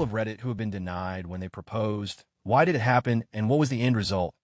of Reddit who have been denied when they proposed. Why did it happen, and what was the end result?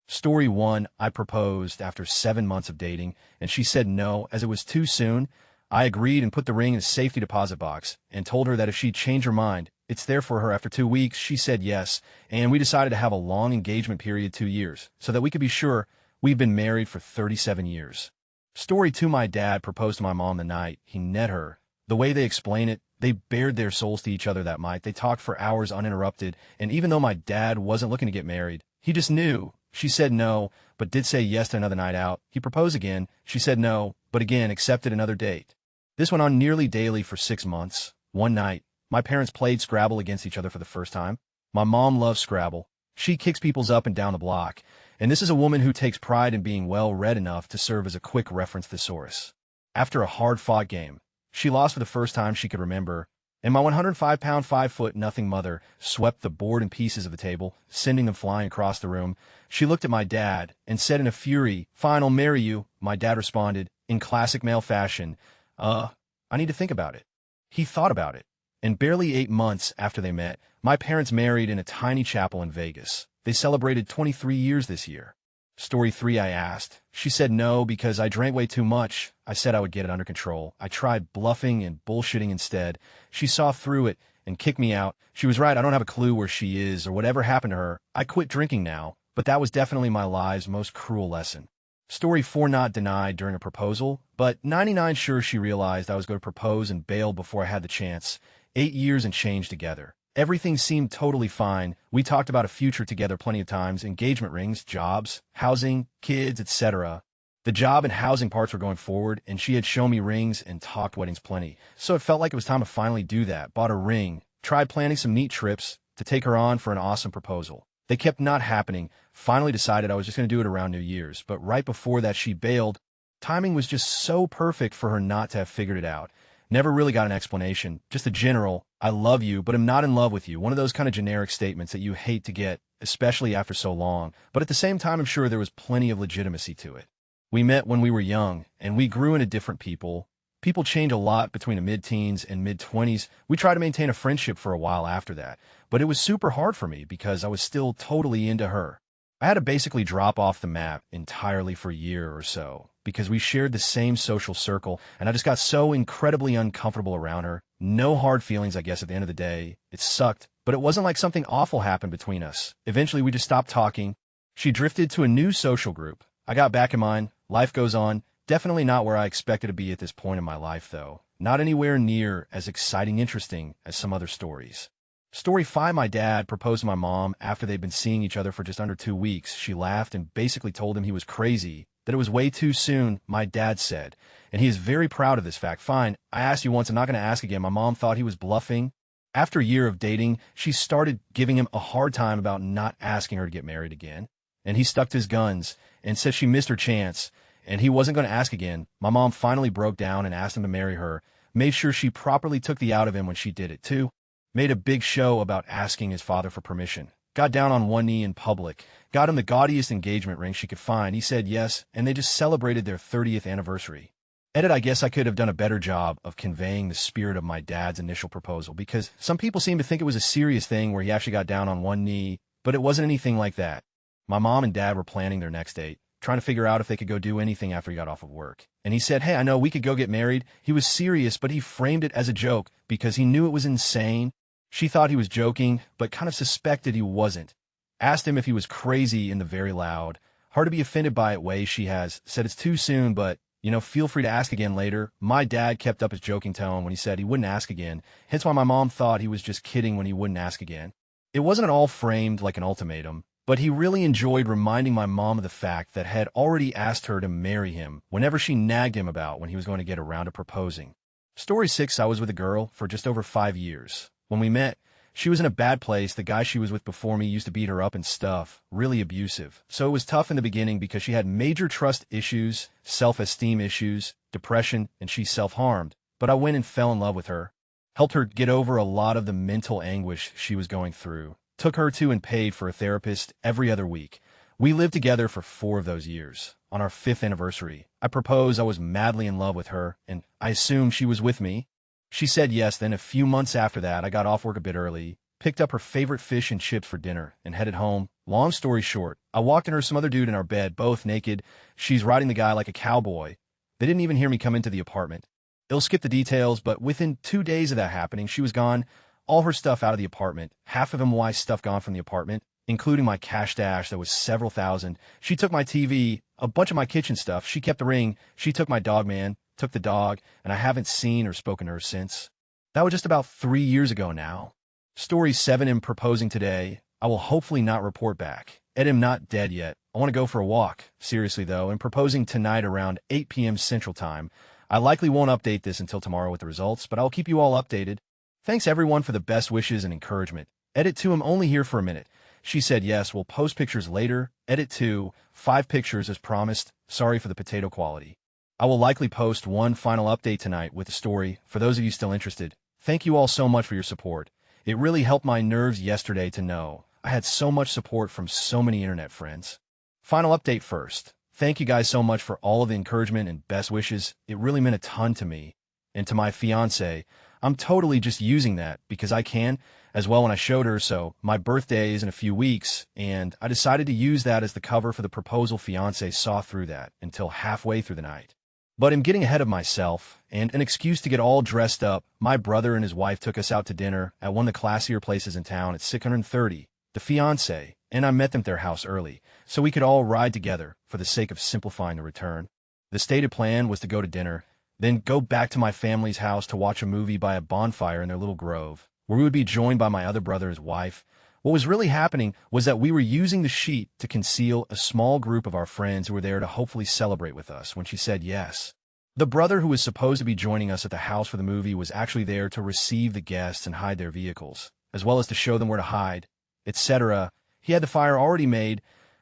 Story 1, I proposed after 7 months of dating, and she said no, as it was too soon. I agreed and put the ring in a safety deposit box, and told her that if she'd change her mind, it's there for her. After 2 weeks. She said yes, and we decided to have a long engagement period, 2 years, so that we could be sure. We've been married for 37 years. Story 2, my dad proposed to my mom the night he met her. The way they explain it, they bared their souls to each other that night. They talked for hours uninterrupted, and even though my dad wasn't looking to get married, he just knew. She said no, but did say yes to another night out. He proposed again. She said no, but again accepted another date. This went on nearly daily for 6 months. One night, my parents played Scrabble against each other for the first time. My mom loves Scrabble. She kicks people's up and down the block, and this is a woman who takes pride in being well-read enough to serve as a quick reference thesaurus. After a hard-fought game, she lost for the first time she could remember, and my 105-pound, 5-foot-nothing mother swept the board and pieces of the table, sending them flying across the room. She looked at my dad and said in a fury, "Fine, I'll marry you." My dad responded, in classic male fashion, I need to think about it." He thought about it, and barely 8 months after they met, my parents married in a tiny chapel in Vegas. They celebrated 23 years this year. Story 3, I asked. She said no because I drank way too much. I said I would get it under control. I tried bluffing and bullshitting instead. She saw through it and kicked me out. She was right. I don't have a clue where she is or whatever happened to her. I quit drinking now, but that was definitely my life's most cruel lesson. Story 4, not denied during a proposal, but 99 sure she realized I was going to propose and bailed before I had the chance. 8 years and change together. Everything seemed totally fine. We talked about a future together plenty of times, engagement rings, jobs, housing, kids, etc. The job and housing parts were going forward, and she had shown me rings and talked weddings plenty. So it felt like it was time to finally do that. Bought a ring, tried planning some neat trips to take her on for an awesome proposal. They kept not happening. Finally decided I was just going to do it around New Year's, but right before that she bailed. Timing was just so perfect for her not to have figured it out. Never really got an explanation, just a general, "I love you, but am not in love with you." One of those kind of generic statements that you hate to get, especially after so long, but at the same time I'm sure there was plenty of legitimacy to it. We met when we were young, and we grew into different people. People change a lot between the mid-teens and mid-20s. We tried to maintain a friendship for a while after that, but it was super hard for me because I was still totally into her. I had to basically drop off the map entirely for a year or so, because we shared the same social circle, and I just got so incredibly uncomfortable around her. No hard feelings, I guess, at the end of the day. It sucked, but it wasn't like something awful happened between us. Eventually, we just stopped talking. She drifted to a new social group. I got back in mine. Life goes on. Definitely not where I expected to be at this point in my life, though. Not anywhere near as exciting, interesting as some other stories. Story 5, my dad proposed to my mom after they'd been seeing each other for just under 2 weeks. She laughed and basically told him he was crazy, that it was way too soon, my dad said, and he is very proud of this fact. "Fine, I asked you once, I'm not going to ask again." My mom thought he was bluffing. After a year of dating, she started giving him a hard time about not asking her to get married again, and he stuck to his guns and said she missed her chance, and he wasn't going to ask again. My mom finally broke down and asked him to marry her, made sure she properly took the out of him when she did it too, made a big show about asking his father for permission, got down on one knee in public, got him the gaudiest engagement ring she could find. He said yes, and they just celebrated their 30th anniversary. Edit, I guess I could have done a better job of conveying the spirit of my dad's initial proposal, because some people seem to think it was a serious thing where he actually got down on one knee, but it wasn't anything like that. My mom and dad were planning their next date, trying to figure out if they could go do anything after he got off of work. And he said, "Hey, I know we could go get married." He was serious, but he framed it as a joke because he knew it was insane. She thought he was joking, but kind of suspected he wasn't. Asked him if he was crazy in the very loud, hard to be offended by it way she has. Said it's too soon, but, feel free to ask again later. My dad kept up his joking tone when he said he wouldn't ask again, hence why my mom thought he was just kidding when he wouldn't ask again. It wasn't at all framed like an ultimatum, but he really enjoyed reminding my mom of the fact that had already asked her to marry him whenever she nagged him about when he was going to get around to proposing. Story 6, I was with a girl for just over 5 years. When we met, she was in a bad place. The guy she was with before me used to beat her up and stuff, really abusive. So it was tough in the beginning because she had major trust issues, self-esteem issues, depression, and she self-harmed. But I went and fell in love with her, helped her get over a lot of the mental anguish she was going through, took her to and paid for a therapist every other week. We lived together for 4 of those years. On our 5th anniversary, I proposed. I was madly in love with her, and I assumed she was with me. She said yes. Then a few months after that, I got off work a bit early, picked up her favorite fish and chips for dinner, and headed home. Long story short, I walked in her some other dude in our bed, both naked. She's riding the guy like a cowboy. They didn't even hear me come into the apartment. It'll skip the details, but within 2 days of that happening, she was gone. All her stuff out of the apartment. Half of MY's stuff gone from the apartment, including my cash stash that was several thousand. She took my TV, a bunch of my kitchen stuff. She kept the ring. She took my dog man, took the dog, and I haven't seen or spoken to her since. That was just about 3 years ago now. Story 7, am proposing today. I will hopefully not report back. Ed, am not dead yet. I want to go for a walk. Seriously though, I'm proposing tonight around 8 p.m. Central Time. I likely won't update this until tomorrow with the results, but I'll keep you all updated. Thanks everyone for the best wishes and encouragement. Edit 2, I'm only here for a minute. She said yes, we'll post pictures later. Edit 2, 5 pictures as promised. Sorry for the potato quality. I will likely post one final update tonight with the story. For those of you still interested, thank you all so much for your support. It really helped my nerves yesterday to know I had so much support from so many internet friends. Final update first. Thank you guys so much for all of the encouragement and best wishes. It really meant a ton to me. And to my fiance, I'm totally just using that because I can as well when I showed her. So my birthday is in a few weeks, and I decided to use that as the cover for the proposal. Fiance saw through that until halfway through the night. But I'm getting ahead of myself, and an excuse to get all dressed up. My brother and his wife took us out to dinner at one of the classier places in town at 630. The fiance and I met them at their house early, so we could all ride together for the sake of simplifying the return. The stated plan was to go to dinner, then go back to my family's house to watch a movie by a bonfire in their little grove, where we would be joined by my other brother and his wife. What was really happening was that we were using the sheet to conceal a small group of our friends who were there to hopefully celebrate with us when she said yes. The brother who was supposed to be joining us at the house for the movie was actually there to receive the guests and hide their vehicles, as well as to show them where to hide, etc. He had the fire already made.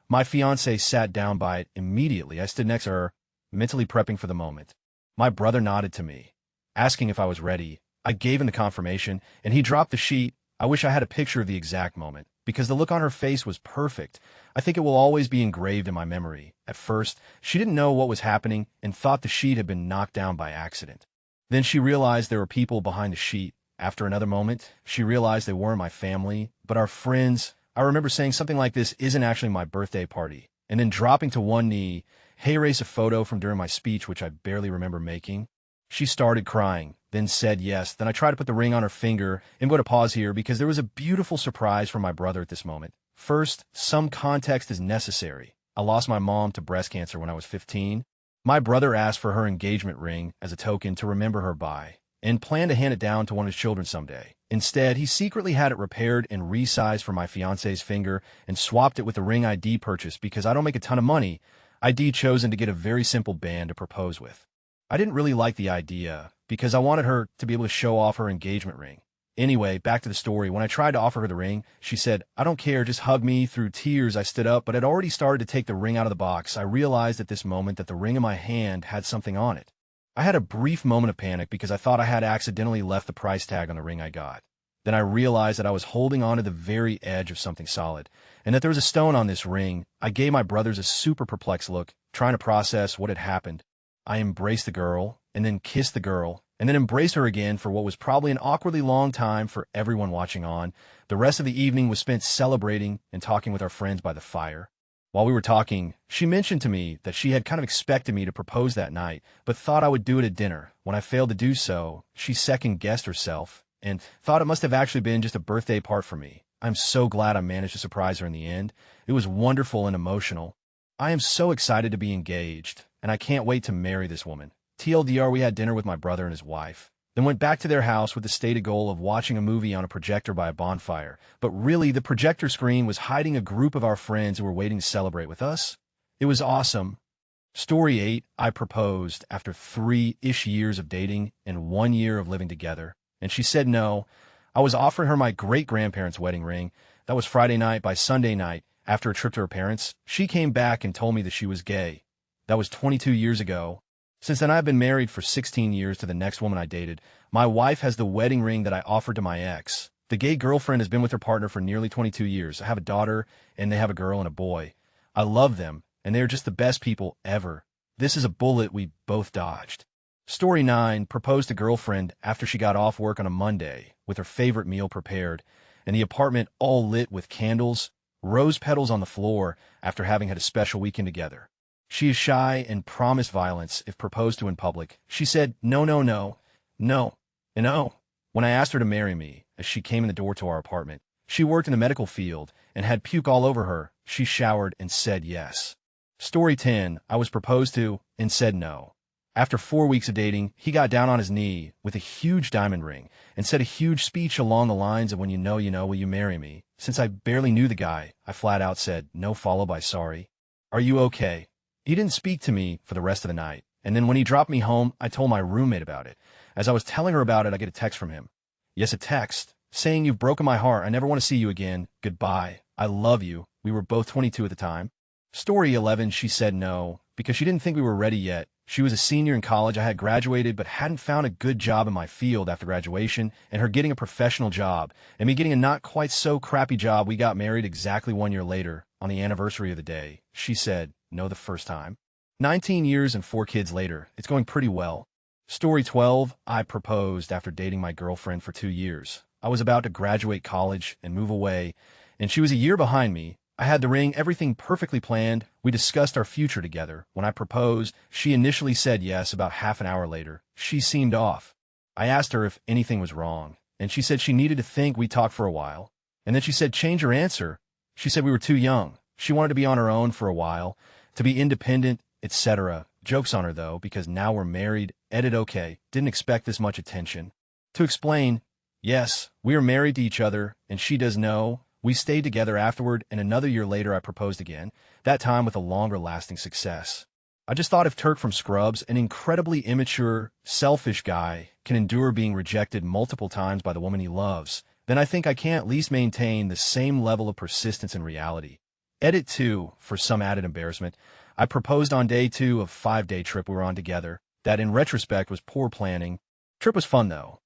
My fiancée sat down by it immediately. I stood next to her, mentally prepping for the moment. My brother nodded to me, asking if I was ready. I gave him the confirmation, and he dropped the sheet. I wish I had a picture of the exact moment, because the look on her face was perfect. I think it will always be engraved in my memory. At first, she didn't know what was happening and thought the sheet had been knocked down by accident. Then she realized there were people behind the sheet. After another moment, she realized they weren't my family, but our friends. I remember saying something like, "This isn't actually my birthday party," and then dropping to one knee. Hey, erase a photo from during my speech, which I barely remember making. She started crying, then said yes. Then I tried to put the ring on her finger. I'm going to pause here because there was a beautiful surprise for my brother at this moment. First, some context is necessary. I lost my mom to breast cancer when I was 15. My brother asked for her engagement ring as a token to remember her by, and planned to hand it down to one of his children someday. Instead, he secretly had it repaired and resized for my fiance's finger and swapped it with the ring ID purchased because I don't make a ton of money. ID chosen to get a very simple band to propose with. I didn't really like the idea because I wanted her to be able to show off her engagement ring. Anyway, back to the story. When I tried to offer her the ring, she said, "I don't care, just hug me." Through tears, I stood up, but had already started to take the ring out of the box. I realized at this moment that the ring in my hand had something on it. I had a brief moment of panic because I thought I had accidentally left the price tag on the ring I got. Then I realized that I was holding on to the very edge of something solid, and that there was a stone on this ring. I gave my brothers a super perplexed look, trying to process what had happened. I embraced the girl, and then kissed the girl, and then embraced her again for what was probably an awkwardly long time for everyone watching on. The rest of the evening was spent celebrating and talking with our friends by the fire. While we were talking, she mentioned to me that she had kind of expected me to propose that night, but thought I would do it at dinner. When I failed to do so, she second-guessed herself and thought it must have actually been just a birthday part for me. I'm so glad I managed to surprise her in the end. It was wonderful and emotional. I am so excited to be engaged, and I can't wait to marry this woman. TLDR, we had dinner with my brother and his wife, then went back to their house with the stated goal of watching a movie on a projector by a bonfire. But really, the projector screen was hiding a group of our friends who were waiting to celebrate with us. It was awesome. Story 8, I proposed after 3-ish years of dating and 1 year of living together, and she said no. I was offering her my great-grandparents' wedding ring. That was Friday night. By Sunday night, after a trip to her parents, she came back and told me that she was gay. That was 22 years ago. Since then, I've been married for 16 years to the next woman I dated. My wife has the wedding ring that I offered to my ex. The gay girlfriend has been with her partner for nearly 22 years. I have a daughter, and they have a girl and a boy. I love them, and they are just the best people ever. This is a bullet we both dodged. Story 9, proposed to girlfriend after she got off work on a Monday with her favorite meal prepared. and the apartment all lit with candles, rose petals on the floor after having had a special weekend together. She is shy and promised violence if proposed to in public. She said, no, no, no, no, and no. When I asked her to marry me, as she came in the door to our apartment, she worked in the medical field and had puke all over her. She showered and said yes. Story 10, I was proposed to and said no. After 4 weeks of dating, he got down on his knee with a huge diamond ring and said a huge speech along the lines of when you know, will you marry me? Since I barely knew the guy, I flat out said no, followed by sorry. Are you okay? He didn't speak to me for the rest of the night, and then when he dropped me home, I told my roommate about it. As I was telling her about it, I get a text from him. Yes, a text, saying you've broken my heart, I never want to see you again, goodbye, I love you. We were both 22 at the time. Story 11, she said no, because she didn't think we were ready yet. She was a senior in college. I had graduated but hadn't found a good job in my field after graduation, and her getting a professional job, and me getting a not quite so crappy job. We got married exactly 1 year later, on the anniversary of the day. She said no the first time. 19 years and 4 kids later, it's going pretty well. Story 12, I proposed after dating my girlfriend for 2 years. I was about to graduate college and move away, and she was a year behind me. I had the ring, everything perfectly planned. We discussed our future together. When I proposed, she initially said yes. About half an hour later, she seemed off. I asked her if anything was wrong, and she said she needed to think. We talked for a while, and then she said change her answer. She said we were too young. She wanted to be on her own for a while, to be independent, etc. Joke's on her, though, because now we're married. Edit okay. Didn't expect this much attention. To explain, yes, we are married to each other, and she does know. We stayed together afterward, and another year later I proposed again, that time with a longer-lasting success. I just thought if Turk from Scrubs, an incredibly immature, selfish guy, can endure being rejected multiple times by the woman he loves, then I think I can at least maintain the same level of persistence in reality. Edit 2, for some added embarrassment, I proposed on day 2 of a 5-day trip we were on together. That, in retrospect, was poor planning. Trip was fun, though.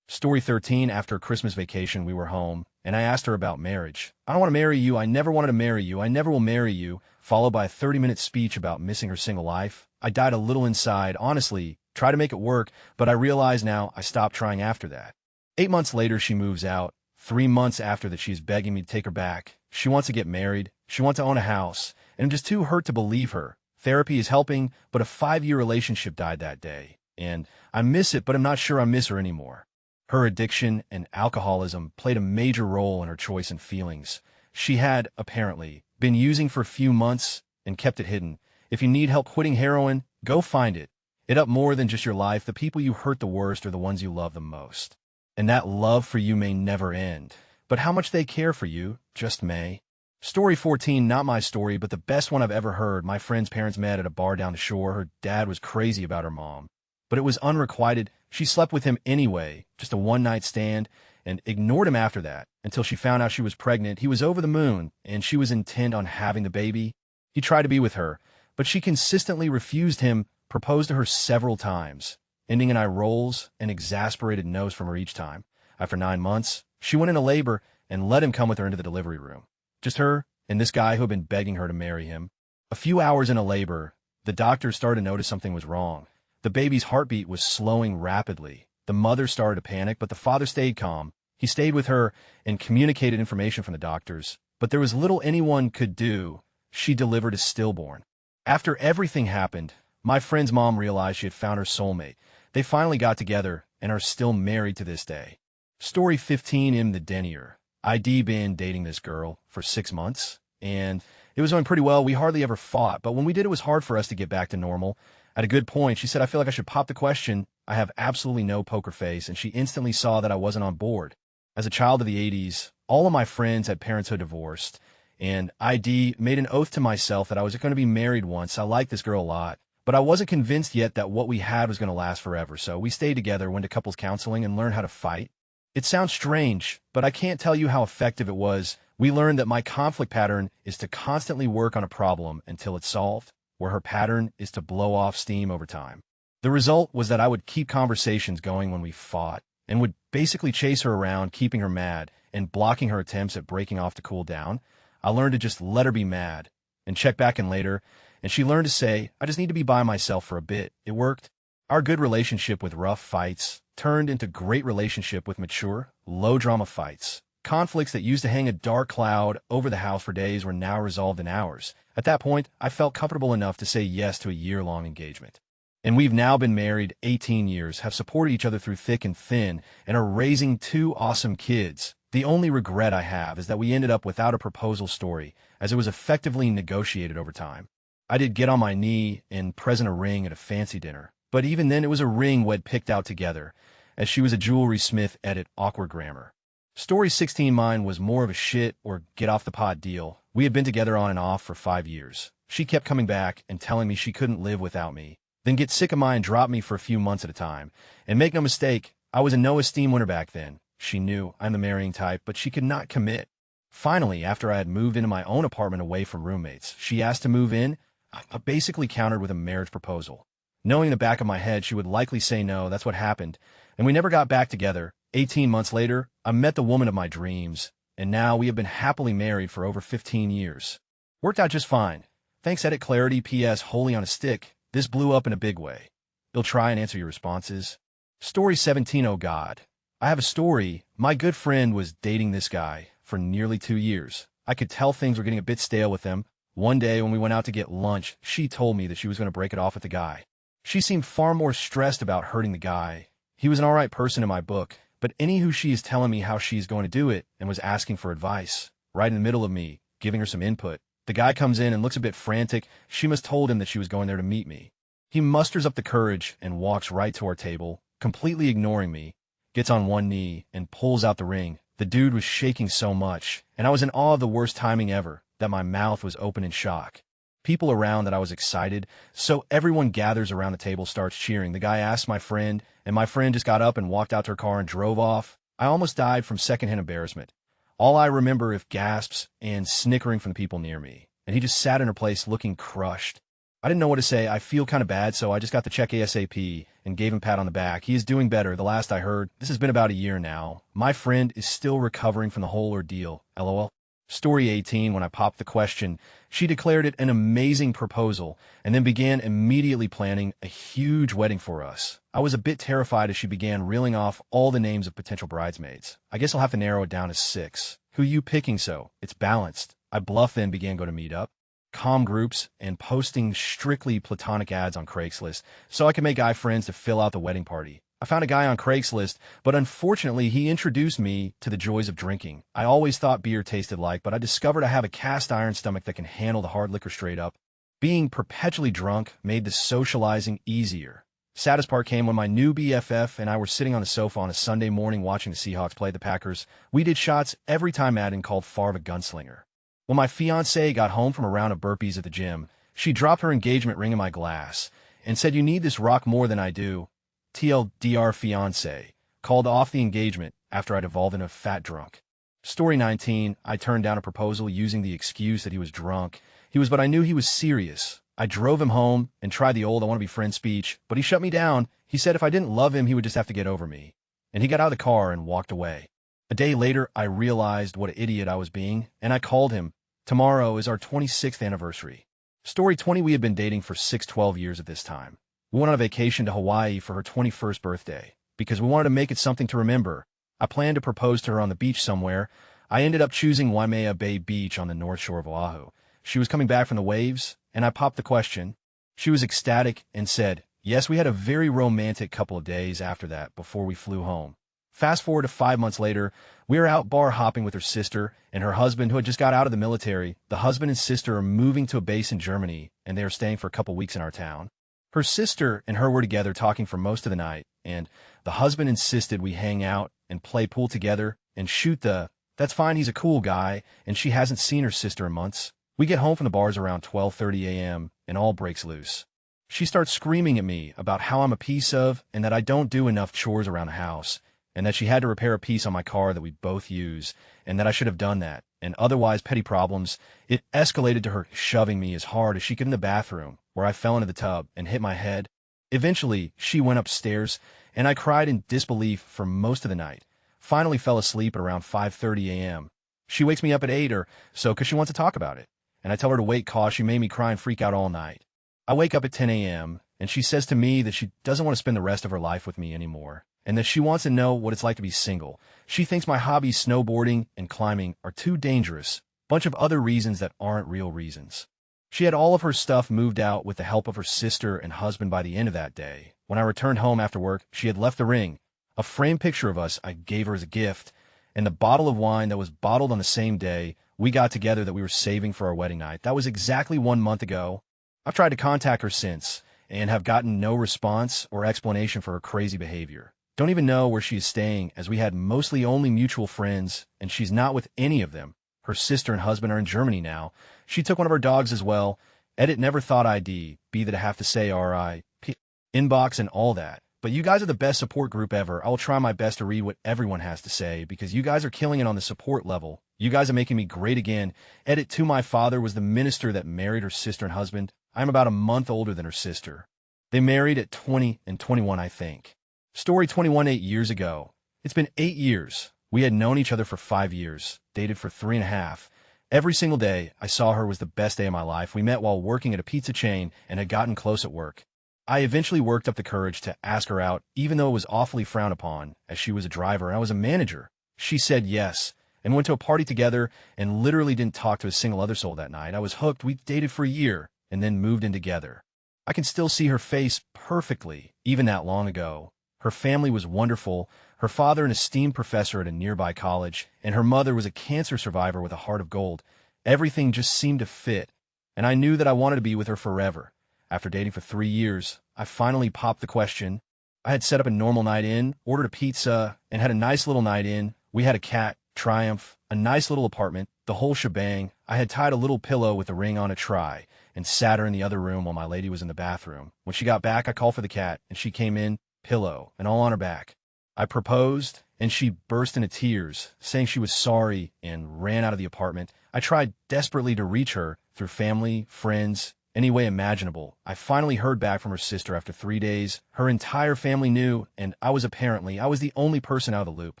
Story 13, after a Christmas vacation, we were home, and I asked her about marriage. I don't want to marry you. I never wanted to marry you. I never will marry you, followed by a 30-minute speech about missing her single life. I died a little inside, honestly, tried to make it work, but I realize now I stopped trying after that. 8 months later, she moves out. 3 months after that, she's begging me to take her back. She wants to get married. She wants to own a house, and I'm just too hurt to believe her. Therapy is helping, but a 5-year relationship died that day, and I miss it, but I'm not sure I miss her anymore. Her addiction and alcoholism played a major role in her choice and feelings. She had, apparently, been using for a few months and kept it hidden. If you need help quitting heroin, go find it. It up more than just your life. The people you hurt the worst are the ones you love the most. And that love for you may never end. But how much they care for you just may. Story 14, not my story, but the best one I've ever heard. My friend's parents met at a bar down the shore. Her dad was crazy about her mom, but it was unrequited. She slept with him anyway, just a one-night stand, and ignored him after that until she found out she was pregnant. He was over the moon, and she was intent on having the baby. He tried to be with her, but she consistently refused him, proposed to her several times, ending in eye rolls and exasperated no's from her each time. After 9 months, she went into labor and let him come with her into the delivery room. Just her and this guy who had been begging her to marry him. A few hours into labor, the doctors started to notice something was wrong. The baby's heartbeat was slowing rapidly. The mother started to panic, but the father stayed calm. He stayed with her and communicated information from the doctors. But there was little anyone could do. She delivered a stillborn. After everything happened, my friend's mom realized she had found her soulmate. They finally got together and are still married to this day. Story 15, in the denier. I'd been dating this girl for 6 months, and it was going pretty well. We hardly ever fought, but when we did, it was hard for us to get back to normal. At a good point, she said, I feel like I should pop the question. I have absolutely no poker face, and she instantly saw that I wasn't on board. As a child of the 80s, all of my friends had parents who divorced, and I'd made an oath to myself that I was going to be married once. I liked this girl a lot, but I wasn't convinced yet that what we had was going to last forever, so we stayed together, went to couples counseling, and learned how to fight. It sounds strange, but I can't tell you how effective it was. We learned that my conflict pattern is to constantly work on a problem until it's solved, where her pattern is to blow off steam over time. The result was that I would keep conversations going when we fought, and would basically chase her around, keeping her mad, and blocking her attempts at breaking off to cool down. I learned to just let her be mad, and check back in later, and she learned to say, I just need to be by myself for a bit. It worked. Our good relationship with rough fights turned into great relationship with mature, low-drama fights. Conflicts that used to hang a dark cloud over the house for days were now resolved in hours. At that point, I felt comfortable enough to say yes to a year-long engagement. And we've now been married 18 years, have supported each other through thick and thin, and are raising 2 awesome kids. The only regret I have is that we ended up without a proposal story, as it was effectively negotiated over time. I did get on my knee and present a ring at a fancy dinner, but even then it was a ring we'd picked out together, as she was a jewelry smith, edit awkward grammar. Story 16 mine was more of a shit or get-off-the-pot deal. We had been together on and off for 5 years. She kept coming back and telling me she couldn't live without me, then get sick of mine and drop me for a few months at a time. And make no mistake, I was a no-esteem winner back then. She knew I'm the marrying type, but she could not commit. Finally, after I had moved into my own apartment away from roommates, she asked to move in. I basically countered with a marriage proposal. Knowing in the back of my head she would likely say no, that's what happened, and we never got back together. 18 months later, I met the woman of my dreams, and now we have been happily married for over 15 years. Worked out just fine. Thanks, edit clarity. P.S. Holy on a stick. This blew up in a big way. You'll try and answer your responses. Story 17. Oh God. I have a story. My good friend was dating this guy for nearly 2 years. I could tell things were getting a bit stale with him. One day when we went out to get lunch, she told me that she was going to break it off with the guy. She seemed far more stressed about hurting the guy. He was an alright person in my book, but anywho, she is telling me how she's going to do it and was asking for advice. Right in the middle of me, giving her some input. The guy comes in and looks a bit frantic. She must have told him that she was going there to meet me. He musters up the courage and walks right to our table, completely ignoring me, gets on one knee, and pulls out the ring. The dude was shaking so much, and I was in awe of the worst timing ever, that my mouth was open in shock. People around that I was excited, so everyone gathers around the table, starts cheering. The guy asked my friend, and my friend just got up and walked out to her car and drove off. I almost died from secondhand embarrassment. All I remember is gasps and snickering from the people near me, and he just sat in her place looking crushed. I didn't know what to say. I feel kind of bad, so I just got the check ASAP and gave him a pat on the back. He is doing better, the last I heard. This has been about a year now. My friend is still recovering from the whole ordeal. LOL. Story 18, when I popped the question, she declared it an amazing proposal and then began immediately planning a huge wedding for us. I was a bit terrified as she began reeling off all the names of potential bridesmaids. I guess I'll have to narrow it down to 6. Who you picking so? It's balanced. I bluffed then began going to meet up, comm groups, and posting strictly platonic ads on Craigslist so I could make guy friends to fill out the wedding party. I found a guy on Craigslist, but unfortunately he introduced me to the joys of drinking. I always thought beer tasted like, but I discovered I have a cast iron stomach that can handle the hard liquor straight up. Being perpetually drunk made the socializing easier. Saddest part came when my new BFF and I were sitting on the sofa on a Sunday morning watching the Seahawks play the Packers. We did shots every time Madden called Favre a gunslinger. When my fiancée got home from a round of burpees at the gym, she dropped her engagement ring in my glass and said, "You need this rock more than I do." TLDR fiancé called off the engagement after I'd evolved into a fat drunk. Story 19, I turned down a proposal using the excuse that he was drunk. But I knew he was serious. I drove him home and tried the old "I want to be friends" speech, but he shut me down. He said if I didn't love him, he would just have to get over me. And he got out of the car and walked away. A day later, I realized what an idiot I was being, and I called him. Tomorrow is our 26th anniversary. Story 20, we had been dating for 12 years at this time. We went on a vacation to Hawaii for her 21st birthday, because we wanted to make it something to remember. I planned to propose to her on the beach somewhere. I ended up choosing Waimea Bay Beach on the north shore of Oahu. She was coming back from the waves, and I popped the question. She was ecstatic and said, yes. We had a very romantic couple of days after that before we flew home. Fast forward to 5 months later, we were out bar hopping with her sister and her husband who had just got out of the military. The husband and sister are moving to a base in Germany, and they are staying for a couple weeks in our town. Her sister and her were together talking for most of the night, and the husband insisted we hang out and play pool together and shoot the, "That's fine, he's a cool guy," and she hasn't seen her sister in months. We get home from the bars around 12:30 a.m., and all breaks loose. She starts screaming at me about how I'm a piece of and that I don't do enough chores around the house, and that she had to repair a piece on my car that we both use, and that I should have done that, and otherwise petty problems. It escalated to her shoving me as hard as she could in the bathroom, where I fell into the tub and hit my head. Eventually, she went upstairs, and I cried in disbelief for most of the night. Finally fell asleep at around 5:30 a.m. She wakes me up at 8 or so because she wants to talk about it, and I tell her to wait cause she made me cry and freak out all night. I wake up at 10 a.m., and she says to me that she doesn't want to spend the rest of her life with me anymore, and that she wants to know what it's like to be single. She thinks my hobbies, snowboarding and climbing, are too dangerous. Bunch of other reasons that aren't real reasons. She had all of her stuff moved out with the help of her sister and husband by the end of that day. When I returned home after work, she had left the ring, a framed picture of us I gave her as a gift, and the bottle of wine that was bottled on the same day we got together that we were saving for our wedding night. That was exactly 1 month ago. I've tried to contact her since, and have gotten no response or explanation for her crazy behavior. Don't even know where she is staying, as we had mostly only mutual friends, and she's not with any of them. Her sister and husband are in Germany now. She took one of our dogs as well. Edit never thought ID, be that I have to say RIP, inbox and all that. But you guys are the best support group ever. I will try my best to read what everyone has to say, because you guys are killing it on the support level. You guys are making me great again. Edit to my father was the minister that married her sister and husband. I'm about a month older than her sister. They married at 20 and 21, I think. Story 21, 8 years ago. It's been 8 years. We had known each other for 5 years, dated for 3.5. Every single day I saw her was the best day of my life. We met while working at a pizza chain and had gotten close at work. I eventually worked up the courage to ask her out, even though it was awfully frowned upon, as she was a driver and I was a manager. She said yes, and went to a party together and literally didn't talk to a single other soul that night. I was hooked. We dated for a year and then moved in together. I can still see her face perfectly, even that long ago. Her family was wonderful. Her father an esteemed professor at a nearby college, and her mother was a cancer survivor with a heart of gold. Everything just seemed to fit, and I knew that I wanted to be with her forever. After dating for 3 years, I finally popped the question. I had set up a normal night in, ordered a pizza, and had a nice little night in. We had a cat, Triumph, a nice little apartment, the whole shebang. I had tied a little pillow with a ring on a try, and sat her in the other room while my lady was in the bathroom. When she got back, I called for the cat, and she came in, pillow, and all on her back. I proposed, and she burst into tears, saying she was sorry, and ran out of the apartment. I tried desperately to reach her through family, friends, any way imaginable. I finally heard back from her sister after 3 days. Her entire family knew, and I was the only person out of the loop.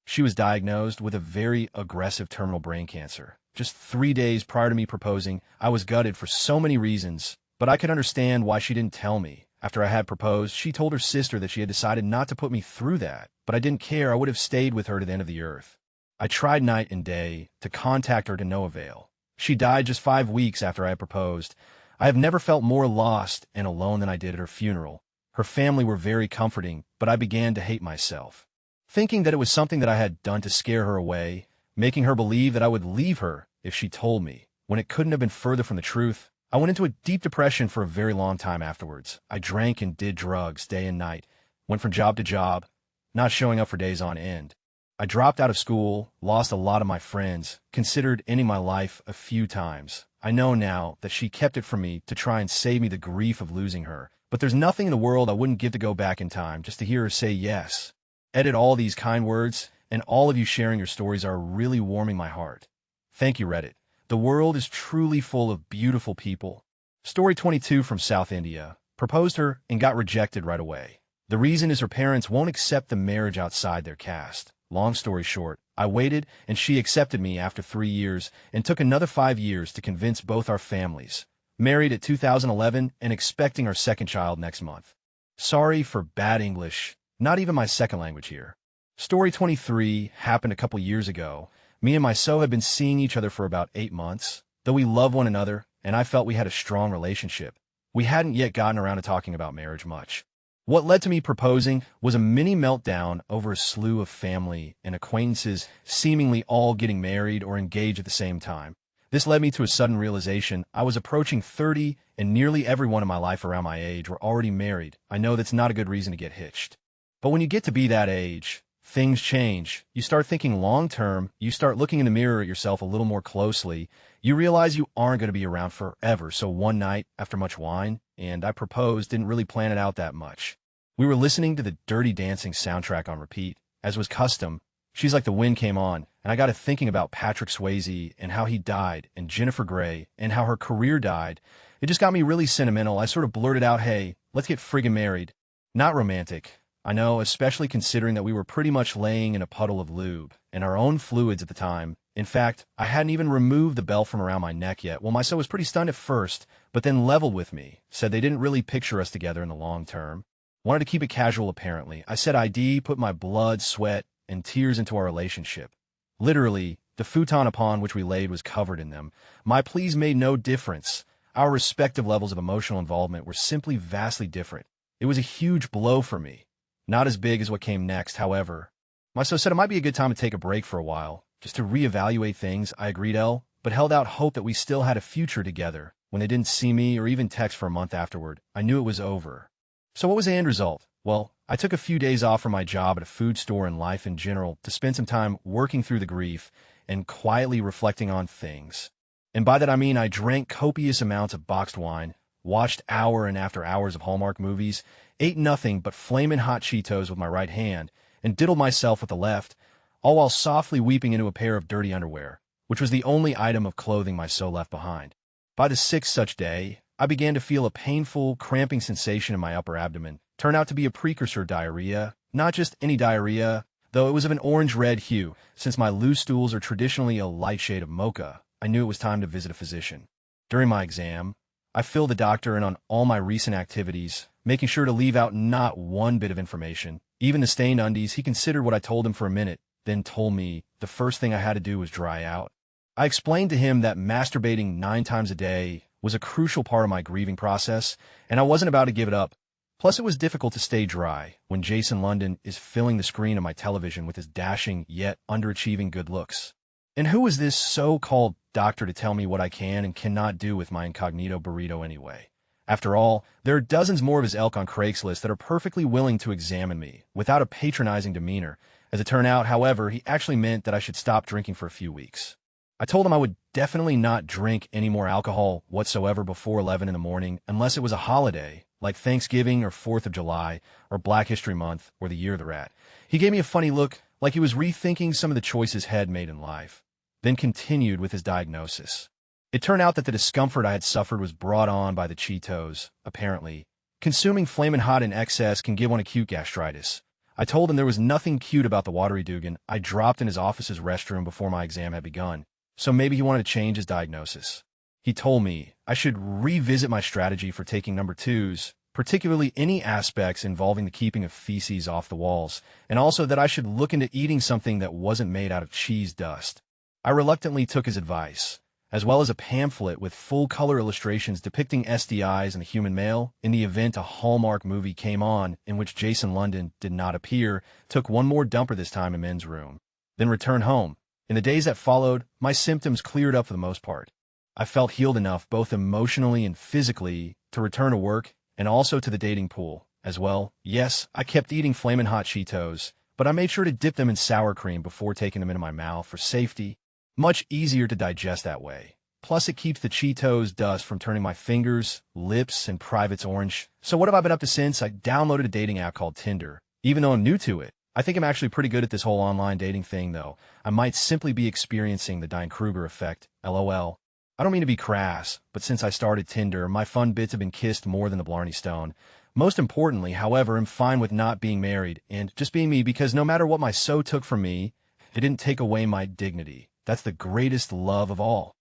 She was diagnosed with a very aggressive terminal brain cancer. Just 3 days prior to me proposing, I was gutted for so many reasons, but I could understand why she didn't tell me. After I had proposed, she told her sister that she had decided not to put me through that, but I didn't care. I would have stayed with her to the end of the earth. I tried night and day to contact her to no avail. She died just 5 weeks after I had proposed. I have never felt more lost and alone than I did at her funeral. Her family were very comforting, but I began to hate myself, thinking that it was something that I had done to scare her away, making her believe that I would leave her if she told me, when it couldn't have been further from the truth. I went into a deep depression for a very long time afterwards. I drank and did drugs day and night, went from job to job, not showing up for days on end. I dropped out of school, lost a lot of my friends, considered ending my life a few times. I know now that she kept it from me to try and save me the grief of losing her, but there's nothing in the world I wouldn't give to go back in time just to hear her say yes. Edit all these kind words, and all of you sharing your stories are really warming my heart. Thank you, Reddit. The world is truly full of beautiful people. Story 22 from South India. Proposed her and got rejected right away. The reason is her parents won't accept the marriage outside their caste. Long story short, I waited and she accepted me after 3 years and took another 5 years to convince both our families. Married at 2011 and expecting our second child next month. Sorry for bad English. Not even my second language here. Story 23 happened a couple years ago. Me and my so had been seeing each other for about 8 months, though we love one another, and I felt we had a strong relationship. We hadn't yet gotten around to talking about marriage much. What led to me proposing was a mini meltdown over a slew of family and acquaintances seemingly all getting married or engaged at the same time. This led me to a sudden realization. I was approaching 30, and nearly everyone in my life around my age were already married. I know that's not a good reason to get hitched. But when you get to be that age, things change. You start thinking long-term. You start looking in the mirror at yourself a little more closely. You realize you aren't going to be around forever. So one night, after much wine, and I proposed, didn't really plan it out that much. We were listening to the Dirty Dancing soundtrack on repeat. As was custom, She's Like the Wind came on, and I got to thinking about Patrick Swayze and how he died, and Jennifer Grey, and how her career died. It just got me really sentimental. I sort of blurted out, hey, let's get friggin' married. Not romantic. I know, especially considering that we were pretty much laying in a puddle of lube and our own fluids at the time. In fact, I hadn't even removed the belt from around my neck yet. Well, my so was pretty stunned at first, but then leveled with me, said they didn't really picture us together in the long term. Wanted to keep it casual, apparently. I said ID, put my blood, sweat, and tears into our relationship. Literally, the futon upon which we laid was covered in them. My pleas made no difference. Our respective levels of emotional involvement were simply vastly different. It was a huge blow for me. Not as big as what came next, however. My so said it might be a good time to take a break for a while, just to reevaluate things. I agreed, but held out hope that we still had a future together. When they didn't see me or even text for a month afterward, I knew it was over. So what was the end result? Well, I took a few days off from my job at a food store and life in general to spend some time working through the grief and quietly reflecting on things. And by that I mean I drank copious amounts of boxed wine, watched hour and after hours of Hallmark movies, ate nothing but flamin' hot Cheetos with my right hand, and diddled myself with the left, all while softly weeping into a pair of dirty underwear, which was the only item of clothing my soul left behind. By the sixth such day, I began to feel a painful, cramping sensation in my upper abdomen. Turned out to be a precursor diarrhea, not just any diarrhea, though it was of an orange-red hue. Since my loose stools are traditionally a light shade of mocha, I knew it was time to visit a physician. During my exam, I filled the doctor in on all my recent activities, making sure to leave out not one bit of information. Even the stained undies. He considered what I told him for a minute, then told me the first thing I had to do was dry out. I explained to him that masturbating 9 times a day was a crucial part of my grieving process, and I wasn't about to give it up. Plus, it was difficult to stay dry when Jason London is filling the screen of my television with his dashing yet underachieving good looks. And who is this so-called doctor to tell me what I can and cannot do with my incognito burrito anyway? After all, there are dozens more of his elk on Craigslist that are perfectly willing to examine me without a patronizing demeanor. As it turned out, however, he actually meant that I should stop drinking for a few weeks. I told him I would definitely not drink any more alcohol whatsoever before 11 in the morning unless it was a holiday, like Thanksgiving or 4th of July or Black History Month or the Year of the Rat. He gave me a funny look, like he was rethinking some of the choices Head made in life, then continued with his diagnosis. It turned out that the discomfort I had suffered was brought on by the Cheetos, apparently. Consuming Flamin' Hot in excess can give one acute gastritis. I told him there was nothing cute about the watery Dugan I dropped in his office's restroom before my exam had begun, so maybe he wanted to change his diagnosis. He told me I should revisit my strategy for taking number 2s, particularly any aspects involving the keeping of feces off the walls, and also that I should look into eating something that wasn't made out of cheese dust. I reluctantly took his advice, as well as a pamphlet with full-color illustrations depicting STIs in the human male in the event a Hallmark movie came on in which Jason London did not appear, took one more dumper this time in men's room, then returned home. In the days that followed, my symptoms cleared up for the most part. I felt healed enough, both emotionally and physically, to return to work and also to the dating pool as well. Yes, I kept eating Flamin' Hot Cheetos, but I made sure to dip them in sour cream before taking them into my mouth for safety. Much easier to digest that way. Plus, it keeps the Cheetos dust from turning my fingers, lips, and privates orange. So what have I been up to since? I downloaded a dating app called Tinder. Even though I'm new to it, I think I'm actually pretty good at this whole online dating thing, though. I might simply be experiencing the Dunning-Kruger effect, LOL. I don't mean to be crass, but since I started Tinder, my fun bits have been kissed more than the Blarney Stone. Most importantly, however, I'm fine with not being married and just being me, because no matter what my so took from me, it didn't take away my dignity. That's the greatest love of all.